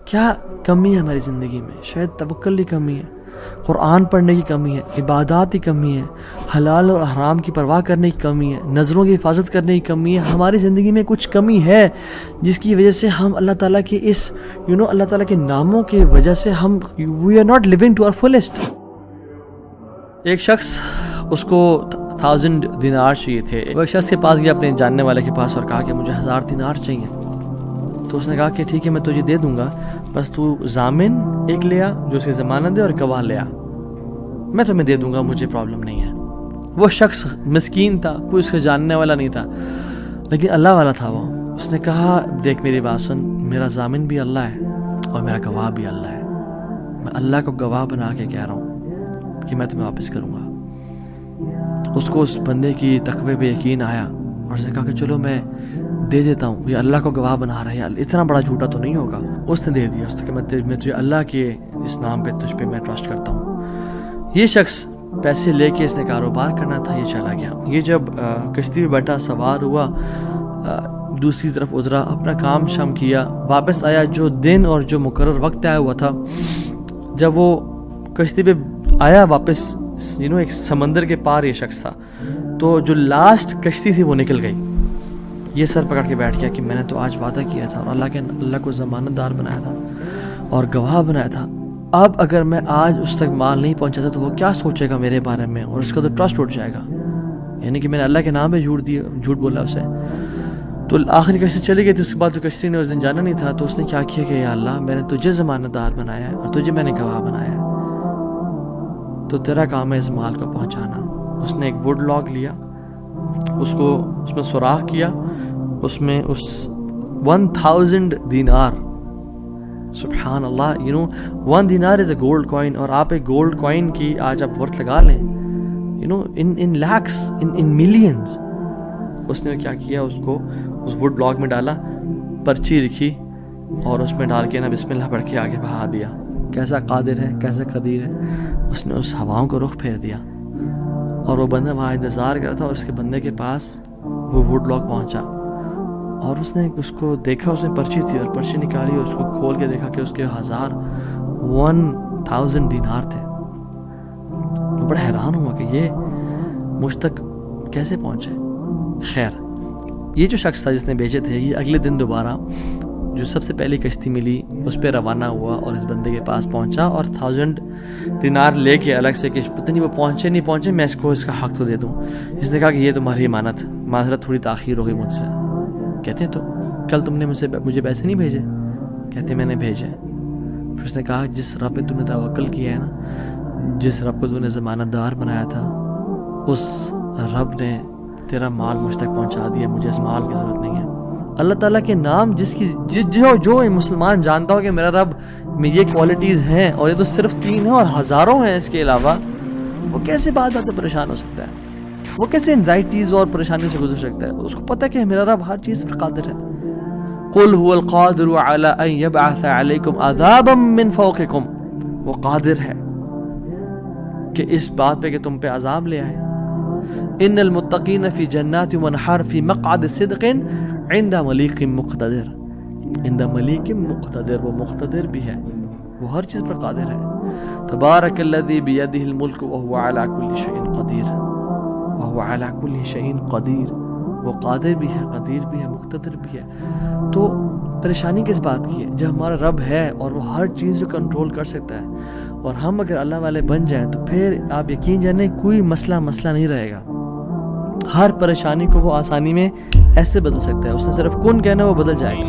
کیا کمی ہے ہماری زندگی میں؟ شاید توکل کی کمی ہے، قرآن پڑھنے کی کمی ہے، عبادات کی کمی ہے، حلال اور حرام کی پرواہ کرنے کی کمی ہے، نظروں کی حفاظت کرنے کی کمی ہے. ہماری زندگی میں کچھ کمی ہے جس کی وجہ سے ہم اللہ تعالیٰ کے اس اللہ تعالیٰ کے ناموں کی وجہ سے ہم we are not living to our fullest. ایک شخص، اس کو 1000 دینار چاہیے تھے. وہ ایک شخص کے پاس گیا، اپنے جاننے والے کے پاس، اور کہا کہ مجھے 1000 دینار چاہیے. تو اس نے کہا کہ ٹھیک ہے میں تجھے دے دوں گا، بس تو ضامن ایک لے آ جو اسے ضمانت دے، اور گواہ لے آ، میں تمہیں دے دوں گا، مجھے پرابلم نہیں ہے. وہ شخص مسکین تھا، کوئی اس کے جاننے والا نہیں تھا، لیکن اللہ والا تھا وہ. اس نے کہا دیکھ میری بات سن، میرا ضامن بھی اللہ ہے اور میرا گواہ بھی اللہ ہے. میں اللہ کو گواہ بنا کے کہہ رہا ہوں کہ میں تمہیں واپس کروں گا. اس کو اس بندے کی تقوی پہ یقین آیا اور اس نے کہا کہ چلو میں دے دیتا ہوں، یہ اللہ کو گواہ بنا رہا ہے، اتنا بڑا جھوٹا تو نہیں ہوگا. اس نے دے دیا. اس نے کہا میں تجھے اللہ کے اس نام پہ، تجھ پہ میں ٹرسٹ کرتا ہوں. یہ شخص پیسے لے کے اس نے کاروبار کرنا تھا، یہ چلا گیا. یہ جب کشتی پہ بیٹھا، سوار ہوا، دوسری طرف اترا، اپنا کام شام کیا، واپس آیا. جو دن اور جو مقرر وقت آیا ہوا تھا، جب وہ کشتی پہ آیا واپس، ایک سمندر کے پار یہ شخص تھا، تو جو لاسٹ کشتی تھی وہ نکل گئی. یہ سر پکڑ کے بیٹھ گیا کہ میں نے تو آج وعدہ کیا تھا اور اللہ کو ضمانت دار بنایا تھا اور گواہ بنایا تھا. اب اگر میں آج اس تک مال نہیں پہنچاتا تو وہ کیا سوچے گا میرے بارے میں، اور اس کا تو ٹرسٹ اٹھ جائے گا، یعنی کہ میں نے اللہ کے نام پہ جھوٹ بولا اسے. تو آخری کشتی چلی گئی تھی. اس کے بعد تو کشتی نے اس دن جانا نہیں تھا. تو اس نے کیا کیا کہ یا اللہ، میں نے تجھے ضمانت دار بنایا ہے اور تجھے میں نے گواہ بنایا ہے، تو تیرا کام ہے اس مال کو پہنچانا. اس نے ایک ووڈ لاگ لیا، اس میں سوراخ کیا، اس میں 1000 دینار. سبحان اللہ، 1 دینار از اے گولڈ کوائن. اور آپ ایک گولڈ کوائن کی آج آپ ورتھ لگا لیں، ان لیکس، ان ملینز. اس نے کیا کیا، اس کو اس ووڈ بلاک میں ڈالا، پرچی لکھی اور اس میں ڈال کے نا بسم اللہ پڑھ کے آگے بہا دیا. کیسا قادر ہے، کیسا قدیر ہے. اس نے اس ہواؤں کو رخ پھیر دیا اور وہ بندہ وہاں انتظار کر رہا تھا. اور اس کے بندے کے پاس وہ ووڈ لاک پہنچا اور اس نے اس کو دیکھا، اس میں پرچی تھی اور پرچی نکالی، اس کو کھول کے دیکھا کہ اس کے 1000 دینار تھے. وہ بڑا حیران ہوا کہ یہ مجھ تک کیسے پہنچے. خیر، یہ جو شخص تھا جس نے بیچے تھے، یہ اگلے دن دوبارہ جو سب سے پہلی کشتی ملی اس پہ روانہ ہوا اور اس بندے کے پاس پہنچا اور 1000 دینار لے کے الگ سے کہ پتہ نہیں وہ پہنچے نہیں پہنچے، میں اس کو اس کا حق تو دے دوں. اس نے کہا کہ یہ تمہاری امانت، معذرت تھوڑی تاخیر ہو گئی مجھ سے. کہتے ہیں تو کل تم نے مجھے پیسے نہیں بھیجے؟ کہتے میں نے بھیجے. پھر اس نے کہا جس رب پہ تم نے توکل کیا ہے نا، جس رب کو تم نے ضمانت دار بنایا تھا، اس رب نے تیرا مال مجھ تک پہنچا دیا، مجھے اس مال کی ضرورت نہیں ہے. اللہ تعالیٰ کے نام جو مسلمان جانتا ہو کہ میرا رب میں یہ کوالٹیز ہیں، اور یہ تو صرف 3 ہیں اور ہزاروں ہیں اس کے علاوہ، وہ کیسے بات پریشان ہو سکتا ہے؟ وہ کیسے انزائٹیز اور پریشانی سے گزر سکتا ہے؟ اس کو پتہ کہ میرا رب ہر چیز پر قادر ہے. قل هو القادر على ان يبعث عليكم عذابا من فوقكم. وہ قادر ہے کہ اس بات پہ کہ تم پہ عذاب لے آئے. ان المتقین فی جنات ونہر فی مقعد صدق عند ملیک مقتدر. عند ملیک مقتدر، وہ مقتدر بھی ہے، وہ ہر چیز پر قادر ہے. تبارک الذی بیدہ الملک وهو على كل شیء قدیر. وهو على كل شیء قدیر، وہ قادر بھی ہے، قدیر بھی ہے، مقتدر بھی ہے. تو پریشانی کس بات کی ہے جب ہمارا رب ہے اور وہ ہر چیز کو کنٹرول کر سکتا ہے، اور ہم اگر اللہ والے بن جائیں تو پھر آپ یقین جانیں کوئی مسئلہ نہیں رہے گا. ہر پریشانی کو وہ آسانی میں ایسے بدل سکتا ہے. اس نے صرف کن کہنا، وہ بدل جائے گا.